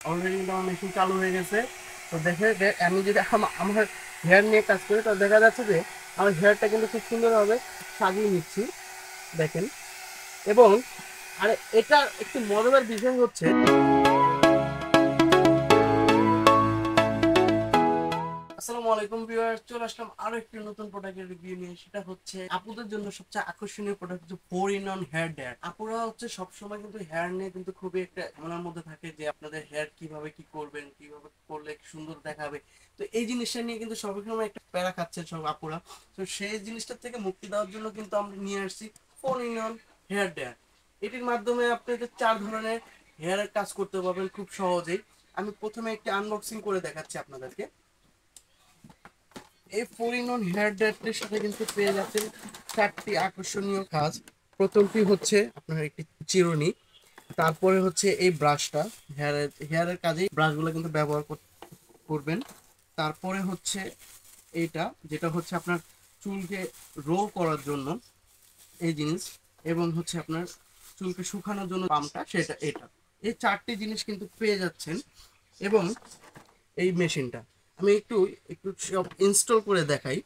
Already কিন্তু আমার machine চালু হয়ে গেছে। তো আমি যদি আমার হেয়ার নিয়ে কাজ করি তো দেখা যাচ্ছে যে আমার হেয়ারটা কিন্তু খুব সুন্দরভাবে সাজিয়ে নিচ্ছি, দেখেন। এবং আর এটা একটু মজাদার বিষয় হচ্ছে, আসসালামু আলাইকুম ভিউয়ার্স, চলে আসলাম আরো একটি নতুন প্রোডাক্টের রিভিউ নিয়ে। সেটা হচ্ছে আপুদের জন্য সবচেয়ে আকর্ষণীয় প্রোডাক্ট হচ্ছে 4 in 1 হেয়ার ড্রায়ার। আপুরা হচ্ছে সবসময় কিন্তু হেয়ার নিয়ে কিন্তু খুবই একটা মনের মধ্যে থাকে যে আপনাদের হেয়ার কিভাবে কি করবেন, কিভাবে করলে সুন্দর দেখাবে। তো এই জিনিসটা নিয়ে কিন্তু সবসময় একটা প্যারা খাচ্ছে সব আপুরা। তো সেই জিনিসটা থেকে মুক্তি দেওয়ার জন্য কিন্তু আমরা নিয়ে আসছি 4 in 1 হেয়ার ড্রায়ার। এটির মাধ্যমে আপনি যে 4 ধরনের হেয়ারের কাজ করতে পারবেন খুব সহজেই। আমি প্রথমে একটি আনবক্সিং করে দেখাচ্ছি আপনাদেরকে। এই 4 in 1 হেয়ার ড্রায়ারটির সাথে কিন্তু পেয়ে যাচ্ছেন 4টি আকর্ষণীয় কাজ। প্রথমটি হচ্ছে আপনার একটি চিরুনি, তারপরে হচ্ছে এই ব্রাশটা, হেয়ারের কাজে ব্রাশগুলো কিন্তু ব্যবহার করবেন। তারপরে হচ্ছে এইটা, যেটা হচ্ছে আপনার চুলকে রোল করার জন্য এই জিনিস, এবং হচ্ছে আপনার চুলকে শুকানোর জন্য পামটা, সেটা এটা। এই 4টি জিনিস কিন্তু পেয়ে যাচ্ছেন। এবং এই মেশিনটা আমি একটু একটু সব ইনস্টল করে দেখাই।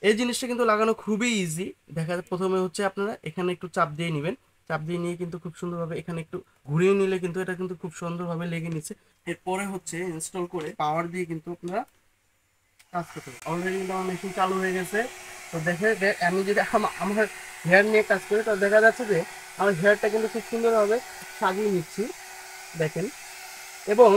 এই জিনিসটা কিন্তু লাগানো খুবই ইজি। দেখা যায় প্রথমে হচ্ছে আপনারা এখানে একটু চাপ দিয়ে নেবেন। চাপ দিয়ে নিয়ে কিন্তু খুব সুন্দরভাবে এখানে একটু ঘুরিয়ে নিলে কিন্তু এটা কিন্তু খুব সুন্দরভাবে লেগে নিচ্ছে। এরপরে হচ্ছে ইনস্টল করে পাওয়ার দিয়ে কিন্তু আপনারা কাজ করতে পারবেন। অলরেডি কিন্তু আমার মেশিন চালু হয়ে গেছে। তো আমি যদি আমার হেয়ার নিয়ে কাজ করি তো দেখা যাচ্ছে যে আমার হেয়ারটা কিন্তু খুব সুন্দরভাবে সাজিয়ে নিচ্ছি, দেখেন। এবং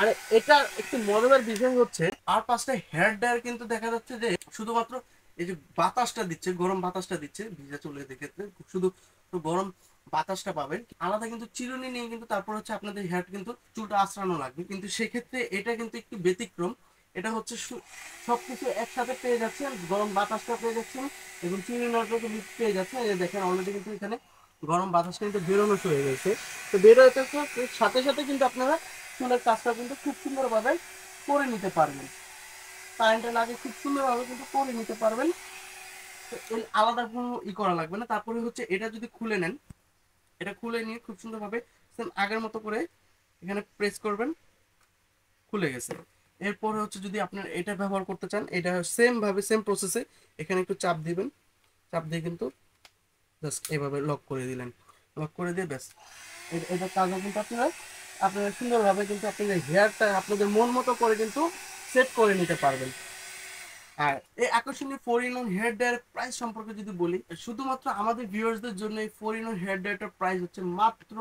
আর এটা একটু মজাদার বিষয় হচ্ছে, আর 5টা হেয়ার ড্রায়ার কিন্তু দেখা যাচ্ছে যে শুধুমাত্র এই যে বাতাসটা দিচ্ছে, গরম বাতাসটা দিচ্ছে ভিজা চুলের ক্ষেত্রে শুধু তো গরম বাতাসটা পাবেন। আলাদা কিন্তু চিরুনি নিয়ে কিন্তু তারপর হচ্ছে আপনাদের হেয়ার কিন্তু চুলটা আঁচড়ানো লাগবে, কিন্তু সেক্ষেত্রে এটা কিন্তু একটু ব্যতিক্রম। এটা হচ্ছে সবকিছু একসাথে পেয়ে যাচ্ছেন, গরম বাতাসটা পেয়ে যাচ্ছেন এবং চিরুনিটা কিন্তু পেয়ে যাচ্ছেন। এই যে দেখেন অলরেডি কিন্তু এখানে গরম বাতাসটা কিন্তু বেরোনো শুরু হয়ে গেছে। তো বেরোতে সাথে সাথে কিন্তু আপনারা চুলের কাজটা কিন্তু খুব সুন্দরভাবে করে নিতে পারবেন। কারেন্টে লাগে খুব সুন্দরভাবে কিন্তু করে নিতে পারবেন। তো এর আলাদা কোনো করা লাগবে না। তারপরে হচ্ছে এটা যদি খুলে নেন, এটা খুলে নিয়ে খুব সুন্দরভাবে সেম আগের মতো করে এখানে প্রেস করবেন, খুলে গেছে। এরপরে হচ্ছে যদি আপনার এটা ব্যবহার করতে চান, এটা সেম ভাবে সেম প্রসেসে এখানে একটু চাপ দিবেন। চাপ দিয়ে কিন্তু জাস্ট এভাবে লক করে দিলেন। লক করে দিয়ে ব্যাস এটার কাজও কিন্তু আপনারা আপনারা সুন্দরভাবে কিন্তু আপনাদের হেয়ারটা আপনাদের মন মতো করে কিন্তু সেট করে নিতে পারবেন। আর এই আকর্ষণীয় 4 in 1 হেয়ার ড্রায়ার প্রাইস সম্পর্কে যদি বলি, শুধুমাত্র আমাদের ভিউয়ার্সদের জন্য এই 4 in 1 হেয়ার ড্রায়ারটার প্রাইস হচ্ছে মাত্র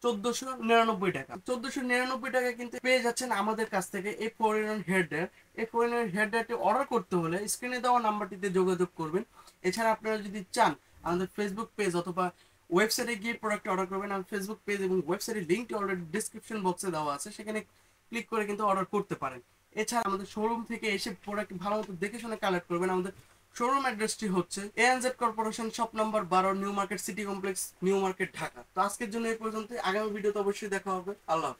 1499 টাকা। 1499 টাকা কিন্তু পেয়ে যাচ্ছেন আমাদের কাছ থেকে এই 4 in 1 হেয়ার ড্রায়ার। এই 4 in 1 হেয়ার ড্রায়ারটি অর্ডার করতে হলে স্ক্রিনে দেওয়া নাম্বারটিতে যোগাযোগ করবেন। এছাড়া আপনারা যদি চান আমাদের ফেসবুক পেজ অথবা ওয়েবসাইটে গিয়ে প্রোডাক্ট অর্ডার করবেন। আর ফেসবুক পেজ এবং ওয়েবসাইটের লিঙ্কটি অলরেডি ডিসক্রিপশন বক্সে দেওয়া আছে, সেখানে ক্লিক করে কিন্তু অর্ডার করতে পারেন। এছাড়া আমাদের শোরুম থেকে এসে প্রোডাক্ট ভালো মতো দেখে শুনে কালেক্ট করবেন। আমাদের শোরুম অ্যাড্রেসটি হচ্ছে ANZ corporation, shop number 12, new market city complex, new market, Dhaka. তো আজকের জন্য এই পর্যন্ত। আগামী ভিডিওতে অবশ্যই দেখা হবে। আল্লাহ হাফেজ।